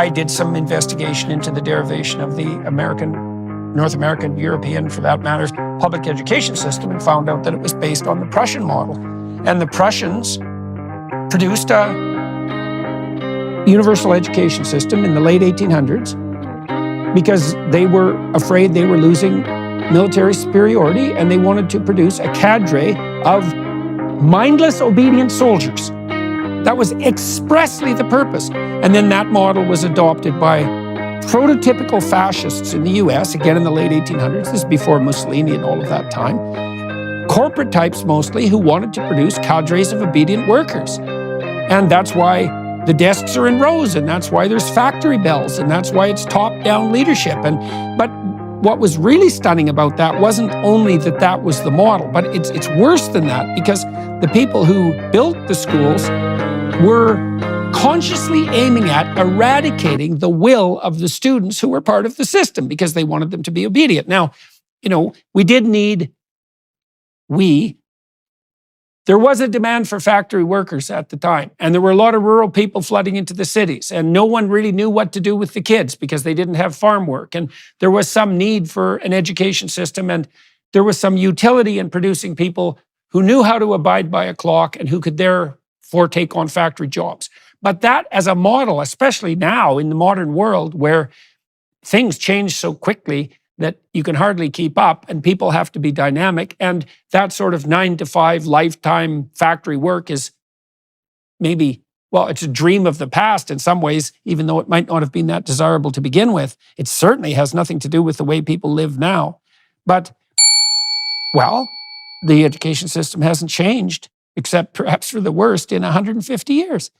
I did some investigation into the derivation of the American, North American, European, for that matter, public education system, and found out that it was based on the Prussian model. And the Prussians produced a universal education system in the late 1800s because they were afraid they were losing military superiority, and they wanted to produce a cadre of mindless, obedient soldiers. That was expressly the purpose. And then that model was adopted by prototypical fascists in the US, again in the late 1800s. This is before Mussolini and all of that time. Corporate types mostly, who wanted to produce cadres of obedient workers. And that's why the desks are in rows, and that's why there's factory bells, and that's why it's top-down leadership. But what was really stunning about that wasn't only that that was the model, but it's worse than that, because the people who built the schools were consciously aiming at eradicating the will of the students who were part of the system because they wanted them to be obedient. Now, there was a demand for factory workers at the time, and there were a lot of rural people flooding into the cities, and no one really knew what to do with the kids because they didn't have farm work, and there was some need for an education system, and there was some utility in producing people who knew how to abide by a clock and who could therefore take on factory jobs. But that as a model, especially now in the modern world where things change so quickly that you can hardly keep up and people have to be dynamic, and that sort of 9-to-5 lifetime factory work is maybe, well, it's a dream of the past in some ways, even though it might not have been that desirable to begin with. It certainly has nothing to do with the way people live now. But, well, the education system hasn't changed, except perhaps for the worst, in 150 years.